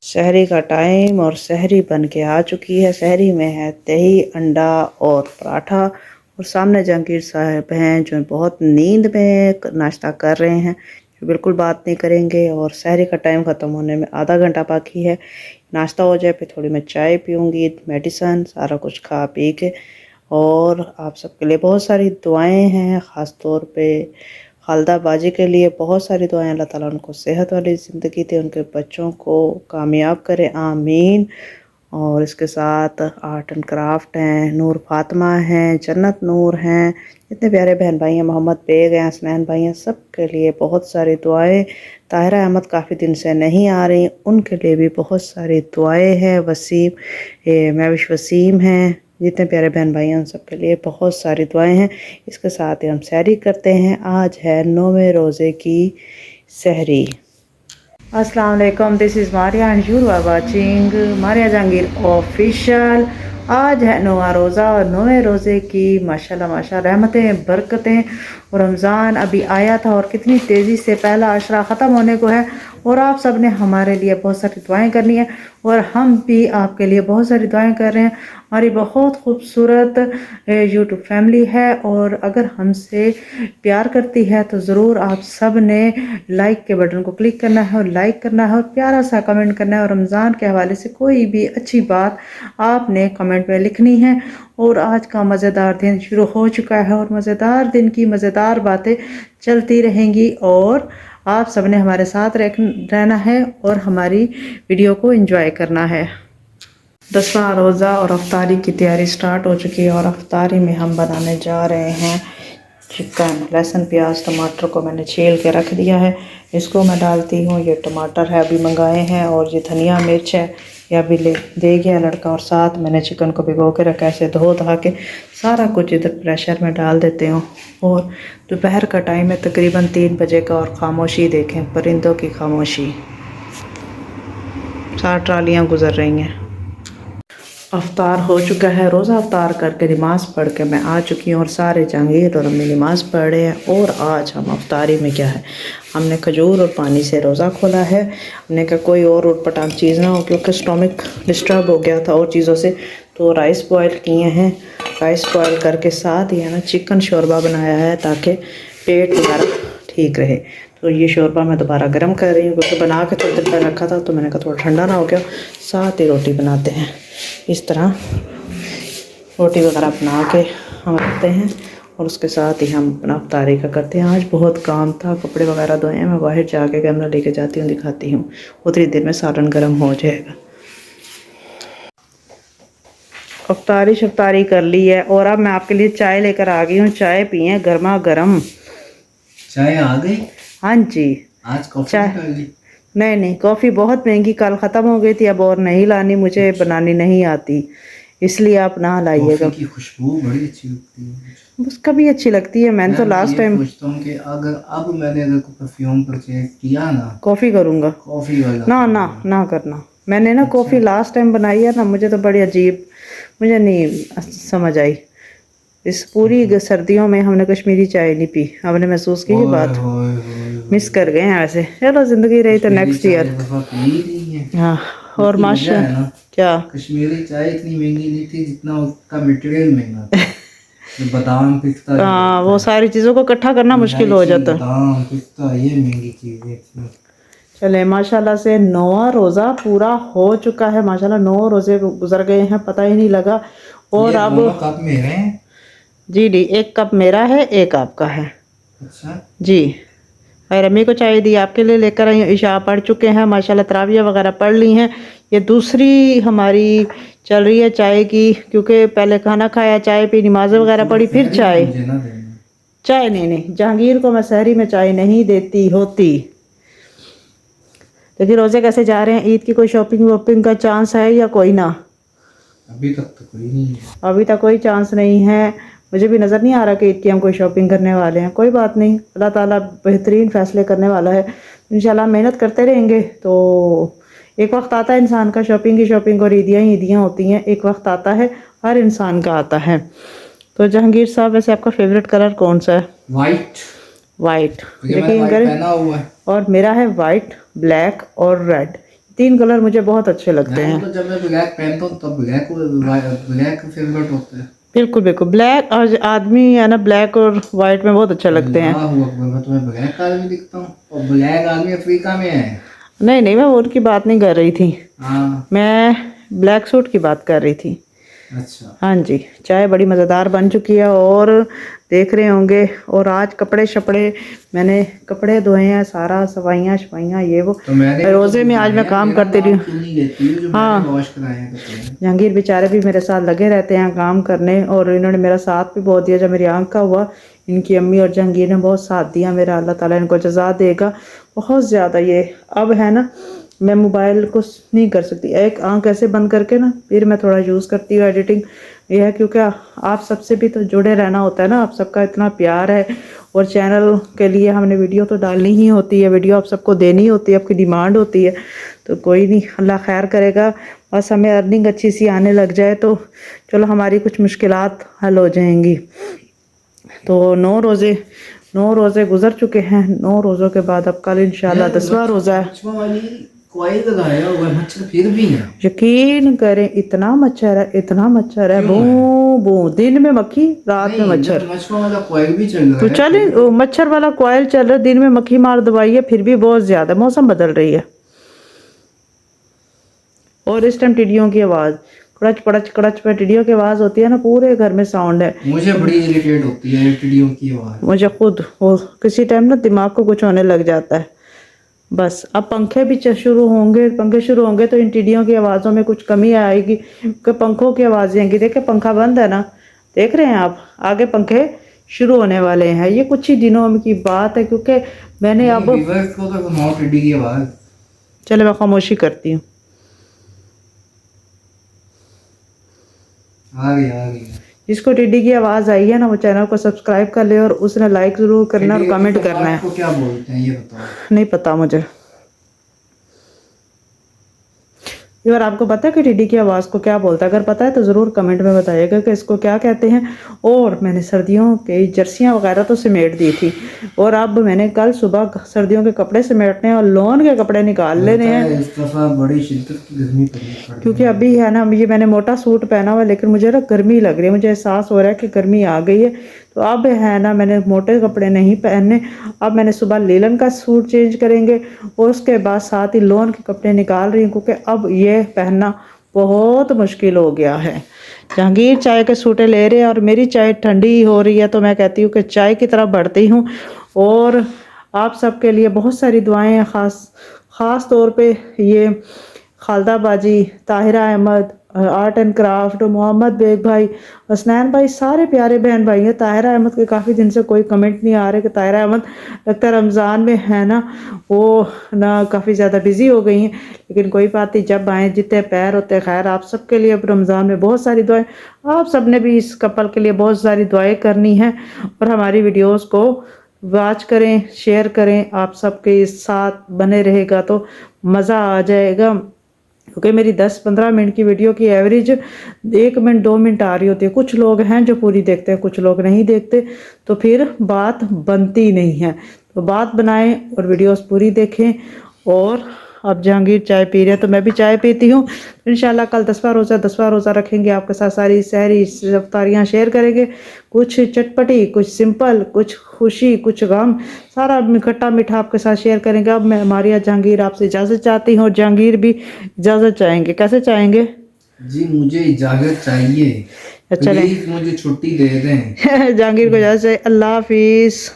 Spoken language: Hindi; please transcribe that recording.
सहरी का टाइम और सहरी बन के आ चुकी है। सहरी में है दही, अंडा और पराठा। और सामने जहांगीर साहब हैं जो बहुत नींद में नाश्ता कर रहे हैं, जो बिल्कुल बात नहीं करेंगे। और सहरी का टाइम ख़त्म होने में आधा घंटा बाकी है। नाश्ता हो जाए फिर थोड़ी मैं चाय पीऊँगी, मेडिसन सारा कुछ खा पी के। और आप सबके लिए बहुत सारी दुआएं हैं, ख़ास तौर पे खालदा बाजी के लिए बहुत सारी दुआएं। अल्लाह ताला उनको सेहत वाली ज़िंदगी दे, उनके बच्चों को कामयाब करे, आमीन। और इसके साथ आर्ट एंड क्राफ्ट हैं, नूर फातिमा हैं, जन्नत नूर हैं, जितने प्यारे बहन भाई हैं, मोहम्मद बेग हैं, हसनैन भाई हैं, सब के लिए बहुत सारी दुआएं। ताहिरा अहमद काफ़ी दिन से नहीं आ रही, उनके लिए भी बहुत सारी दुआएं हैं। वसीम महविश वसीम हैं, जितने प्यारे बहन भाई हैं उन सब के लिए बहुत सारी दुआएं हैं। इसके साथ ही हम सहरी करते हैं। आज है 9वें रोज़े की सहरी। अस्सलाम वालेकुम, this is Maria and you are watching Maria Jahangir official. आज है 9वां रोज़ा और 9वें रोज़े की माशाल्लाह माशाल्लाह रहमतें बरकतें। और रमज़ान अभी आया था और कितनी तेज़ी से पहला अशरा ख़त्म होने को है। और आप सब ने हमारे लिए बहुत सारी दुआएं करनी है और हम भी आपके लिए बहुत सारी दुआएं कर रहे हैं। हमारी बहुत खूबसूरत यूट्यूब फैमिली है और अगर हमसे प्यार करती है तो ज़रूर आप सब ने लाइक के बटन को क्लिक करना है और लाइक करना है और प्यारा सा कमेंट करना है। और रमज़ान के हवाले से कोई भी अच्छी बात आपने कमेंट में लिखनी है। और आज का मज़ेदार दिन शुरू हो चुका है और मज़ेदार दिन की मज़ेदार बातें चलती रहेंगी। और आप सब ने हमारे साथ रहना है और हमारी वीडियो को एंजॉय करना है। 10वां रोज़ा और अफ्तारी की तैयारी स्टार्ट हो चुकी है और अफ्तारी में हम बनाने जा रहे हैं चिकन। लहसुन प्याज टमाटर को मैंने छील के रख दिया है, इसको मैं डालती हूँ। ये टमाटर है अभी मंगाए हैं और ये धनिया मिर्च है ये अभी दे गया लड़का। और साथ मैंने चिकन को भिगो के रखा है, ऐसे धो धा के सारा कुछ इधर प्रेशर में डाल देते हूँ। और दोपहर का टाइम है तकरीबन 3 बजे का और ख़ामोशी देखें, परिंदों की खामोशी। 4 ट्रालियाँ गुजर रही हैं। अफ्तार हो चुका है, रोज़ा अफ्तार करके नमाज़ पढ़ के मैं आ चुकी हूँ और सारे जहांगीर और अम्मी नमाज़ पढ़ रहे हैं। और आज हम अफ्तारी में क्या है, हमने खजूर और पानी से रोज़ा खोला है। हमने कहा कोई और उटपटांग चीज़ ना हो क्योंकि स्टोमिक डिस्टर्ब हो गया था और चीज़ों से, तो राइस बॉयल किए हैं। राइस बॉयल करके साथ ही है ना चिकन शोरबा बनाया है ताकि पेट वगैरह ठीक रहे। तो ये शोरबा मैं दोबारा गर्म कर रही हूँ क्योंकि बना के थोड़ी देर पहले रखा था, तो मैंने कहा थोड़ा ठंडा ना हो गया। साथ ही रोटी बनाते हैं, इस तरह रोटी वगैरह बना के हम रखते हैं और उसके साथ ही हम अपना अफ्तारी का करते हैं। आज बहुत काम था, कपड़े वगैरह धोए हैं, मैं बाहर जाके कैमरा लेके जाती हूँ, दिखाती हूँ। उतनी देर में सालन गर्म हो जाएगा। अफ्तारी शफ्तारी कर ली है और अब मैं आपके लिए चाय लेकर आ गई हूँ। चाय पिए गर्मा गर्म। चाय आ गई? हाँ जी। आज कॉफी चाय कर ली? नहीं, कॉफ़ी बहुत महंगी कल ख़त्म हो गई थी, अब और नहीं लानी, मुझे बनानी नहीं आती, इसलिए आप ना लाइएगा। कॉफी की खुशबू बड़ी अच्छी लगती है, बस कभी अच्छी लगती है। मैंने तो लास्ट टाइम सोचता हूँ कि अगर अब मैंने अगर कोई परफ्यूम परचेज किया ना, कॉफ़ी करूँगा। कॉफी वाला ना ना ना करना। मैंने ना कॉफ़ी लास्ट टाइम बनाई है ना, मुझे तो बड़ी अजीब, मुझे नहीं समझ आई। इस पूरी सर्दियों में हमने कश्मीरी चाय नहीं पी। हमने महसूस की ये बात, मिस कर गए हैं वैसे। चलो ज़िंदगी रही तो नेक्स्ट ईयर। हाँ। और माशा क्या कश्मीरी चाय इतनी महंगी नहीं थी जितना उसका मटेरियल महंगा था। बादाम पिस्ता, हाँ वो सारी चीज़ों को इकट्ठा करना मुश्किल हो जाता है। बादाम पिस्ता ये महंगी चीज़ें थी। चले माशाल्लाह से 9वां रोज़ा पूरा हो चुका है। माशाल्लाह 9 रोज़े गुजर गए हैं, पता ही नहीं लगा। और अब कप मेरे हैं? जी, एक कप मेरा है, एक आपका है। अच्छा जी। और अम्मी को चाय दी, आपके लिए लेकर आई हूँ। इशा पढ़ चुके हैं माशाल्लाह, तरावियाँ वगैरह पढ़ ली हैं। ये दूसरी हमारी चल रही है चाय की, क्योंकि पहले खाना खाया, चाय पी, नमाज़ वगैरह पढ़ी, फिर चाय। चाय नहीं, जहांगीर को मैं सहरी में चाय नहीं देती होती। देखिए रोज़े कैसे जा रहे हैं। ईद की कोई शॉपिंग वॉपिंग का चांस है या कोई ना? अभी तक तो कोई नहीं है। अभी तक कोई चांस नहीं है। मुझे भी नज़र नहीं आ रहा कि ईद की हम कोई शॉपिंग करने वाले हैं। कोई बात नहीं, अल्लाह ताला बेहतरीन फ़ैसले करने वाला है। इंशाल्लाह मेहनत करते रहेंगे तो एक वक्त आता है इंसान का शॉपिंग की शॉपिंग, और ईदियाँ ही ईदियाँ होती हैं। एक वक्त आता है, हर इंसान का आता है। तो जहांगीर साहब वैसे आपका फेवरेट कलर कौन सा है? वाइट। यकीन करें, और मेरा है वाइट, ब्लैक और रेड। तीन कलर मुझे बहुत अच्छे लगते हैं। तो जब मैं ब्लैक पहनता हूँ तब ब्लैक फेवरेट होता है। बिल्कुल बिल्कुल, ब्लैक और आदमी है ना, ब्लैक और वाइट में बहुत अच्छे लगते हैं। मैं तुम्हें ब्लैक आदमी दिखता हूँ और ब्लैक आदमी अफ्रीका में है। नहीं नहीं, मैं उनकी बात नहीं कर रही थी, हाँ मैं ब्लैक सूट की बात कर रही थी। अच्छा। हाँ जी, चाय बड़ी मज़ेदार बन चुकी है और देख रहे होंगे। और आज कपड़े शपड़े मैंने कपड़े धोए हैं, सारा सफाइयाँ शफाइयाँ ये वो। तो मैंने रोज़े में आज मैं काम करती रही हूँ। क्यों नहीं लेती हो जो हाँ। मैंने वॉश कराए हैं कपड़े? जहांगीर बेचारे भी मेरे साथ लगे रहते हैं काम करने, और इन्होंने मेरा साथ भी बहुत दिया। जब मेरी आँख का हुआ, इनकी अम्मी और जहांगीर ने बहुत साथ दिया मेरा। अल्लाह ताला इनको जज़ा देगा बहुत ज़्यादा। ये अब है ना, मैं मोबाइल को नहीं कर सकती, एक आंख ऐसे बंद करके ना फिर मैं थोड़ा यूज़ करती हूँ एडिटिंग। यह है क्योंकि आप सबसे भी तो जुड़े रहना होता है ना, आप सबका इतना प्यार है और चैनल के लिए हमने वीडियो तो डालनी ही होती है, वीडियो आप सबको देनी होती है, आपकी डिमांड होती है। तो कोई नहीं, अल्लाह खैर करेगा, बस हमें अर्निंग अच्छी सी आने लग जाए तो चलो हमारी कुछ मुश्किलात हल हो जाएंगी। तो 9 रोज़े गुजर चुके हैं। 9 रोज़ों के बाद अब कल इंशाल्लाह 10वां रोज़ा है। कोयल लगाया हुआ है, मच्छर फिर भी है। यकीन करें, इतना मच्छर है, बू बू। दिन में मक्खी, रात में मच्छर। मच्छर वाला कोयल भी चल रहा तो है। चले, मच्छर वाला कोयल चल रहा है, दिन में मक्खी मार दवाई है, फिर भी बहुत ज्यादा। मौसम बदल रही है और इस टाइम टिड्डियों की आवाज, कड़च पे टिड्डियों की आवाज होती है ना, पूरे घर में साउंड है। मुझे बड़ी इरिटेट होती है टिड्डियों की आवाज। मुझे खुद वो किसी टाइम ना दिमाग को कुछ होने लग जाता है। बस अब पंखे शुरू होंगे तो इन टिड्डियों की आवाज़ों में कुछ कमी आएगी, कि पंखों की आवाज़ें आएंगी। देखिए पंखा बंद है ना, देख रहे हैं आप, आगे पंखे शुरू होने वाले हैं। ये कुछ ही दिनों की बात है, क्योंकि मैंने अब टिड्डी की आवाज। चलो मैं खामोशी करती हूँ। आ गई। जिसको टिड्डी की आवाज़ आई है ना, वो चैनल को सब्सक्राइब कर ले और उसने लाइक ज़रूर करना और कमेंट करना है। आपको क्या बोलते हैं ये बताओ? नहीं पता मुझे। और आपको पता है कि टिड्डी की आवाज़ को क्या बोलता है? अगर पता है तो ज़रूर कमेंट में बताइएगा कि इसको क्या कहते हैं। और मैंने सर्दियों की जर्सियाँ वगैरह तो समेट दी थी, और अब मैंने कल सुबह सर्दियों के कपड़े समेटने हैं और लॉन के कपड़े निकाल लेने हैं। इस दफा बड़ी शिद्दत की गर्मी पड़ी, क्योंकि अभी है ना, ये मैंने मोटा सूट पहना हुआ, लेकिन मुझे ना गर्मी लग रही है, मुझे एहसास हो रहा है कि गर्मी आ गई है। तो अब है ना, मैंने मोटे कपड़े नहीं पहनने। अब मैंने सुबह लीलन का सूट चेंज करेंगे और उसके बाद साथ ही लॉन के कपड़े निकाल रही हूँ, क्योंकि अब ये पहनना बहुत मुश्किल हो गया है। जहांगीर चाय के सूटे ले रहे हैं और मेरी चाय ठंडी हो रही है, तो मैं कहती हूँ कि चाय की तरफ बढ़ती हूँ। और आप सबके लिए बहुत सारी दुआएं हैं, ख़ास तौर पे ये खालदा बाजी, Tahira Ahmed, art and craft, Mohammad Baig भाई, हसनैन भाई, सारे प्यारे बहन भाई हैं। ताहिरा अहमद के काफ़ी दिन से कोई कमेंट नहीं आ रहे कि ताहिरा अहमद लगता है रमज़ान में है ना, वो ना काफ़ी ज़्यादा बिजी हो गई हैं। लेकिन कोई बात नहीं, जब आए जितने पैर होते खैर। आप सबके लिए अब रमज़ान में बहुत सारी दुआएं, आप सब ने भी इस कपल के लिए बहुत सारी दुआएं करनी हैं। और हमारी वीडियोज़ को वॉच करें, शेयर करें, आप सबके साथ बने रहेगा तो मज़ा आ जाएगा। क्योंकि मेरी 10-15 मिनट की वीडियो की एवरेज 1 मिनट 2 मिनट आ रही होती है। कुछ लोग हैं जो पूरी देखते हैं, कुछ लोग नहीं देखते, तो फिर बात बनती नहीं है। तो बात बनाएं और वीडियोस पूरी देखें। और अब जहांगीर चाय पी रहे हैं तो मैं भी चाय पीती हूँ। इंशाल्लाह कल 10वां रोज़ा रखेंगे, आपके साथ सारी सहरी इफ्तारियाँ शेयर करेंगे। कुछ चटपटी, कुछ सिंपल, कुछ खुशी, कुछ गम, सारा इकट्ठा मीठा आपके साथ शेयर करेंगे। अब मैं मारिया जहांगीर आपसे इजाज़त चाहती हूँ और जहांगीर भी इजाज़त चाहेंगे। कैसे चाहेंगे? जी मुझे इजाज़त चाहिए, अच्छा प्लीज़ मुझे छुट्टी दे दें। जहांगीर को इजाज़त चाहिए। अल्लाह हाफिज़।